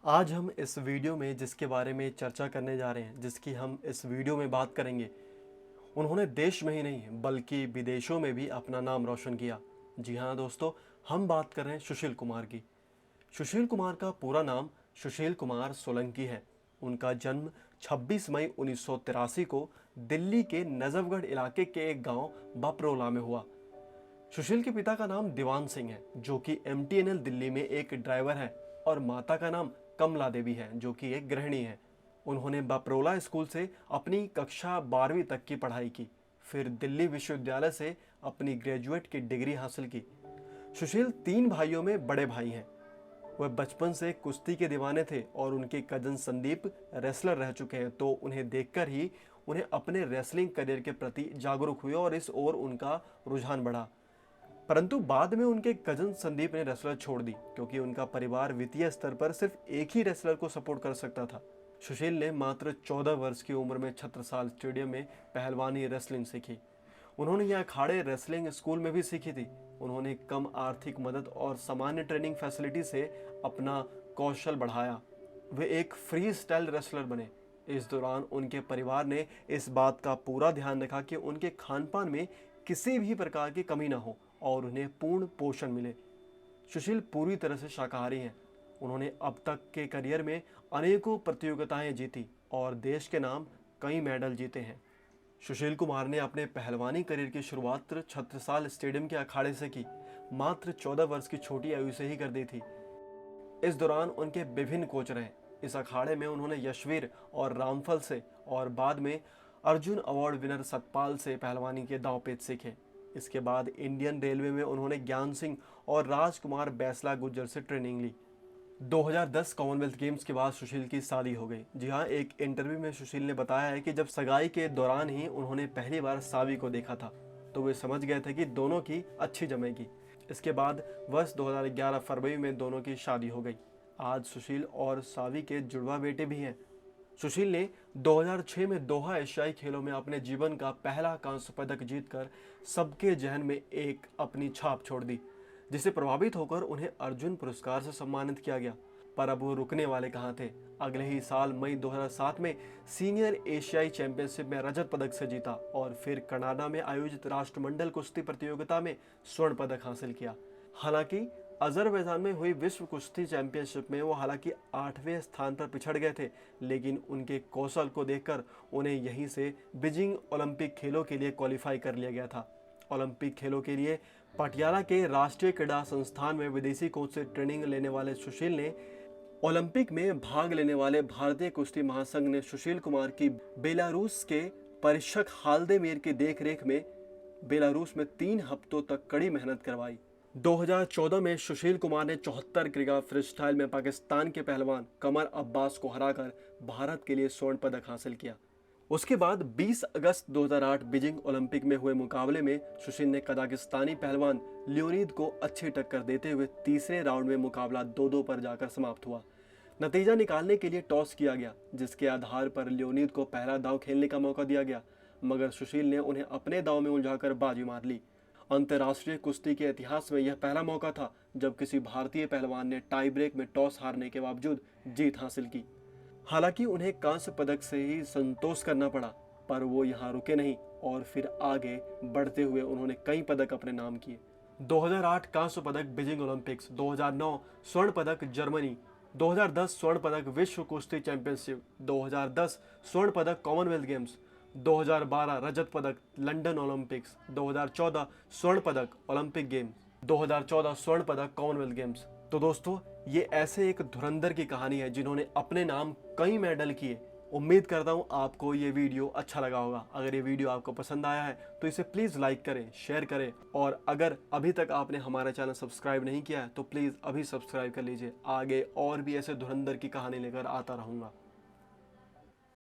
आज हम इस वीडियो में जिसके बारे में चर्चा करने जा रहे हैं, जिसकी हम इस वीडियो में बात करेंगे, उन्होंने देश में ही नहीं बल्कि विदेशों में भी अपना नाम रोशन किया। जी हाँ दोस्तों, हम बात कर रहे हैं सुशील कुमार की। सुशील कुमार का पूरा नाम सुशील कुमार सोलंकी है। उनका जन्म 26 मई 1983 को दिल्ली के नजफगढ़ इलाके के एक गांव बपरोला में हुआ। सुशील के पिता का नाम दीवान सिंह है, जो कि MTNL दिल्ली में एक ड्राइवर है, और माता का नाम कमला देवी है, जो कि एक गृहिणी है। उन्होंने बपरोला स्कूल से अपनी कक्षा 12वीं तक की पढ़ाई की, फिर दिल्ली विश्वविद्यालय से अपनी ग्रेजुएट की डिग्री हासिल की। सुशील 3 भाइयों में बड़े भाई हैं। वह बचपन से कुश्ती के दीवाने थे और उनके कजन संदीप रेसलर रह चुके हैं, तो उन्हें देखकर ही उन्हें अपने रेसलिंग करियर के प्रति जागरूक हुए और इस ओर उनका रुझान बढ़ा। परंतु बाद में उनके कजन संदीप ने रेसलर छोड़ दी, क्योंकि उनका परिवार वित्तीय स्तर पर सिर्फ एक ही रेसलर को सपोर्ट कर सकता था। सुशील ने मात्र 14 वर्ष की उम्र में छत्रसाल स्टेडियम में पहलवानी रेसलिंग सीखी। उन्होंने यह अखाड़े रेसलिंग स्कूल में भी सीखी थी। उन्होंने कम आर्थिक मदद और सामान्य ट्रेनिंग फैसिलिटी से अपना कौशल बढ़ाया। वे एक फ्री स्टाइल रेसलर बने। इस दौरान उनके परिवार ने इस बात का पूरा ध्यान रखा कि उनके खान पान में किसी भी प्रकार की कमी न हो और उन्हें पूर्ण पोषण मिले। सुशील पूरी तरह से शाकाहारी हैं। उन्होंने अब तक के करियर में अनेकों प्रतियोगिताएं जीती और देश के नाम कई मेडल जीते हैं। सुशील कुमार ने अपने पहलवानी करियर की शुरुआत छत्रसाल स्टेडियम के अखाड़े से की। मात्र 14 वर्ष की छोटी आयु से ही कर दी थी। इस दौरान उनके विभिन्न कोच रहे। इस अखाड़े में उन्होंने यशवीर और रामफल से और बाद में अर्जुन अवार्ड विनर सतपाल से पहलवानी के दांवपेच सीखे। इसके बाद इंडियन रेलवे में उन्होंने ज्ञान सिंह और राजकुमार बैसला गुज्जर से ट्रेनिंग ली। 2010 कॉमनवेल्थ गेम्स के बाद सुशील की शादी हो गई। जी हाँ, एक इंटरव्यू में सुशील ने बताया है कि जब सगाई के दौरान ही उन्होंने पहली बार सावी को देखा था, तो वे समझ गए थे कि दोनों की अच्छी जमेगी। इसके बाद वर्ष 2011 फरवरी में दोनों की शादी हो गई। आज सुशील और सावी के जुड़वा बेटे भी हैं। सुशील ने 2006 में दोहा एशियाई खेलों में अपने जीवन का पहला कांस्य पदक जीतकर सबके जहन में एक अपनी छाप छोड़ दी, जिससे प्रभावित होकर उन्हें अर्जुन पुरस्कार से सम्मानित किया गया। पर अब वो रुकने वाले कहाँ थे। अगले ही साल मई 2007 में सीनियर एशियाई चैंपियनशिप में रजत पदक से जीता और फिर कनाडा में आयोजित राष्ट्रमंडल कुश्ती प्रतियोगिता में स्वर्ण पदक हासिल किया। हालांकि अजरबैजान में हुई विश्व कुश्ती चैंपियनशिप में वो हालांकि 8वें स्थान पर पिछड़ गए थे, लेकिन उनके कौशल को देखकर उन्हें यहीं से बीजिंग ओलंपिक खेलों के लिए क्वालिफाई कर लिया गया था। ओलंपिक खेलों के लिए पटियाला के राष्ट्रीय क्रीड़ा संस्थान में विदेशी कोच से ट्रेनिंग लेने वाले सुशील ने ओलंपिक में भाग लेने वाले भारतीय कुश्ती महासंघ ने सुशील कुमार की बेलारूस के परीक्षक हाल्देमीर की देखरेख में बेलारूस में 3 हफ्तों तक कड़ी मेहनत करवाई। 2014 में सुशील कुमार ने 74 किलोग्राम फ्रीस्टाइल में पाकिस्तान के पहलवान कमर अब्बास को हराकर भारत के लिए स्वर्ण पदक हासिल किया। उसके बाद 20 अगस्त 2008 बीजिंग ओलंपिक में हुए मुकाबले में सुशील ने कजाकिस्तानी पहलवान लियोनिद को अच्छी टक्कर देते हुए तीसरे राउंड में मुकाबला 2-2 पर जाकर समाप्त हुआ। नतीजा निकालने के लिए टॉस किया गया, जिसके आधार पर लियोनिद को पहला दांव खेलने का मौका दिया गया, मगर सुशील ने उन्हें अपने दांव में उलझाकर बाजी मार ली। अंतर्राष्ट्रीय कुश्ती के इतिहास में यह पहला मौका था जब किसी भारतीय पहलवान ने टाई ब्रेक में टॉस हारने के बावजूद जीत हासिल की। हालांकि उन्हें कांस्य पदक से ही संतोष करना पड़ा, पर वो यहाँ रुके नहीं और फिर आगे बढ़ते हुए उन्होंने कई पदक अपने नाम किए। 2008 कांस्य पदक बीजिंग ओलंपिक्स, 2009 स्वर्ण पदक जर्मनी, 2010 स्वर्ण पदक विश्व कुश्ती चैंपियनशिप, 2010 स्वर्ण पदक कॉमनवेल्थ गेम्स, 2012 रजत पदक लंदन ओलंपिक्स, 2014 स्वर्ण पदक ओलंपिक गेम्स, 2014 स्वर्ण पदक कॉमनवेल्थ गेम्स। तो दोस्तों, ये ऐसे एक धुरंधर की कहानी है जिन्होंने अपने नाम कई मेडल किए। उम्मीद करता हूँ आपको ये वीडियो अच्छा लगा होगा। अगर ये वीडियो आपको पसंद आया है तो इसे प्लीज़ लाइक करें, शेयर करें, और अगर अभी तक आपने हमारा चैनल सब्सक्राइब नहीं किया है तो प्लीज़ अभी सब्सक्राइब कर लीजिए। आगे और भी ऐसे धुरंधर की कहानी लेकर आता रहूँगा।